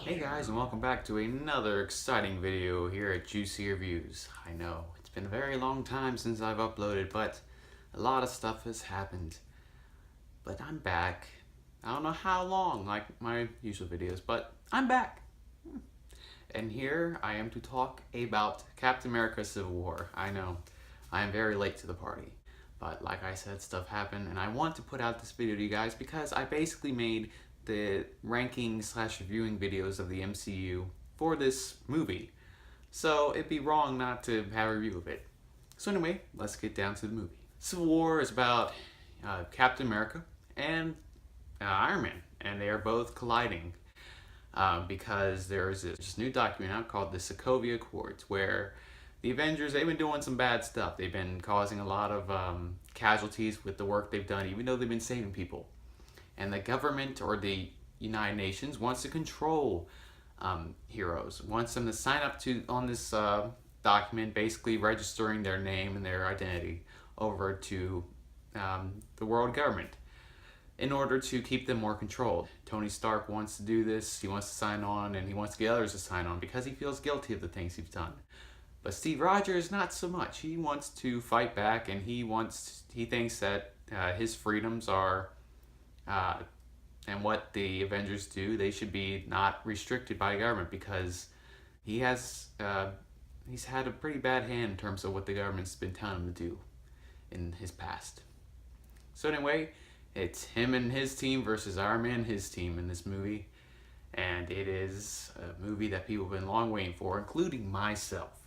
Hey guys, and welcome back to another exciting video here at Juicy Reviews. I know, it's been a very long time since I've uploaded, but a lot of stuff has happened. But I'm back. I don't know how long, like my usual videos, but I'm back. And here I am to talk about Captain America Civil War. I know, I am very late to the party. But like I said, stuff happened, and I want to put out this video to you guys because I basically made the ranking slash reviewing videos of the MCU for this movie. So it'd be wrong not to have a review of it. So anyway, let's get down to the movie. Civil War is about Captain America and Iron Man, and they are both colliding because there's this new document out called the Sokovia Accords, where the Avengers, they've been doing some bad stuff. They've been causing a lot of casualties with the work they've done, even though they've been saving people. And the government or the United Nations wants to control heroes, wants them to sign up to on this document, basically registering their name and their identity over to the world government in order to keep them more controlled. Tony Stark wants to do this, he wants to sign on, and he wants to get others to sign on because he feels guilty of the things he's done. But Steve Rogers, not so much. He wants to fight back, and he thinks that his freedoms are, and what the Avengers do, they should be not restricted by government because he has, he's had a pretty bad hand in terms of what the government's been telling him to do in his past. So anyway, it's him and his team versus Iron Man and his team in this movie. And it is a movie that people have been long waiting for, including myself.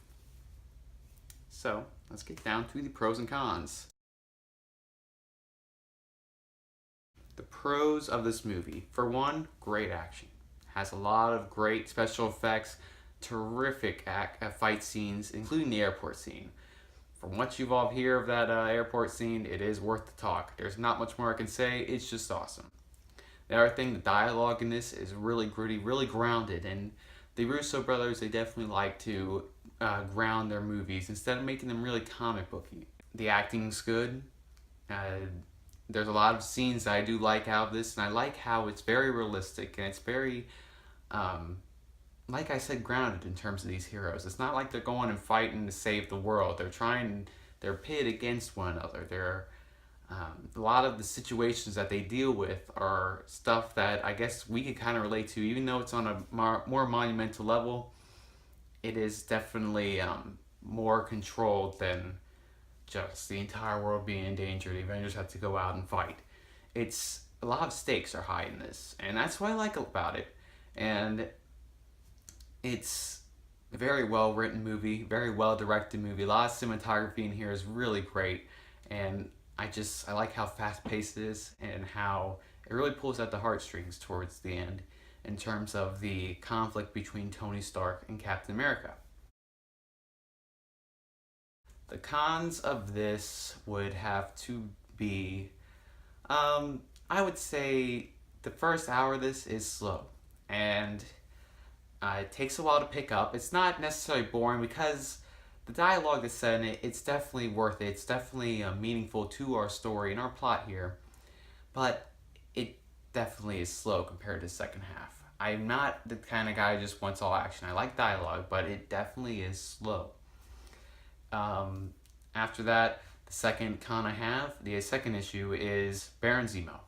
So, let's get down to the pros and cons. The pros of this movie. For one, great action. Has a lot of great special effects, terrific fight scenes, including the airport scene. From what you've all heard of that airport scene, it is worth the talk. There's not much more I can say, it's just awesome. The other thing, the dialogue in this is really gritty, really grounded, and the Russo brothers, they definitely like to ground their movies instead of making them really comic booky. The acting's good. There's a lot of scenes that I do like out of this, and I like how it's very realistic and it's very, like I said, grounded in terms of these heroes. It's not like they're going and fighting to save the world. They're pitted against one another. A lot of the situations that they deal with are stuff that I guess we could kind of relate to, even though it's on a more monumental level. It is definitely more controlled than just the entire world being in danger. The Avengers have to go out and fight. It's a lot of stakes are high in this, and that's what I like about it. And it's a very well written movie, very well directed movie. A lot of cinematography in here is really great, and I like how fast paced it is and how it really pulls at the heartstrings towards the end in terms of the conflict between Tony Stark and Captain America. The cons of this would have to be, I would say the first hour of this is slow, and it takes a while to pick up. It's not necessarily boring because the dialogue that's said in it, it's definitely worth it. It's definitely meaningful to our story and our plot here, but it definitely is slow compared to the second half. I'm not the kind of guy who just wants all action. I like dialogue, but it definitely is slow. After that, the second issue is Baron Zemo.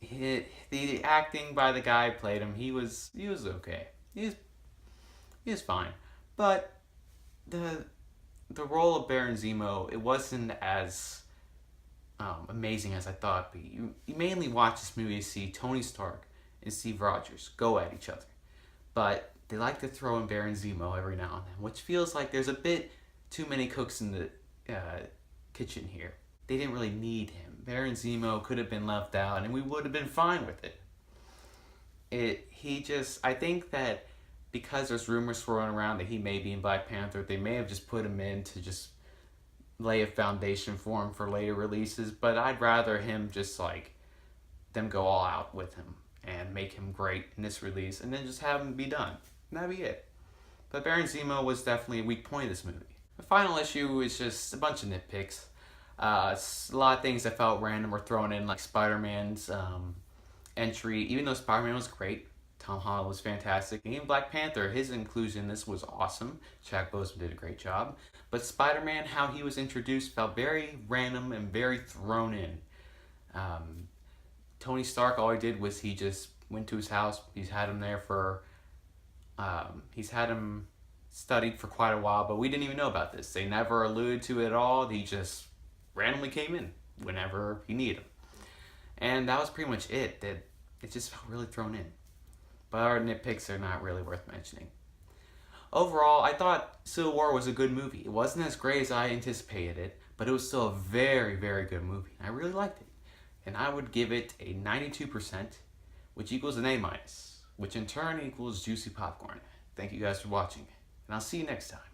The acting by the guy who played him, he was okay. He was fine, but the the role of Baron Zemo, it wasn't as amazing as I thought it'd be. You mainly watch this movie to see Tony Stark and Steve Rogers go at each other, but they like to throw in Baron Zemo every now and then, which feels like there's a bit too many cooks in the kitchen here. They didn't really need him. Baron Zemo could have been left out, and we would have been fine with it. I think that because there's rumors swirling around that he may be in Black Panther, they may have just put him in to just lay a foundation for him for later releases. But I'd rather him just like them go all out with him and make him great in this release, and then just have him be done. And that'd be it. But Baron Zemo was definitely a weak point of this movie. The final issue is just a bunch of nitpicks. A lot of things that felt random were thrown in, like Spider-Man's entry. Even though Spider-Man was great, Tom Holland was fantastic. And even Black Panther, his inclusion in this was awesome. Chadwick Boseman did a great job. But Spider-Man, how he was introduced, felt very random and very thrown in. Tony Stark, all he did was he just went to his house. He's had him there for, he's had him studied for quite a while, but we didn't even know about this. They never alluded to it at all. He just randomly came in whenever he needed him. And that was pretty much it. That it just felt really thrown in. But our nitpicks are not really worth mentioning. Overall, I thought Civil War was a good movie. It wasn't as great as I anticipated it, but it was still a very, very good movie. I really liked it. And I would give it a 92%, which equals an A-, which in turn equals juicy popcorn. Thank you guys for watching, and I'll see you next time.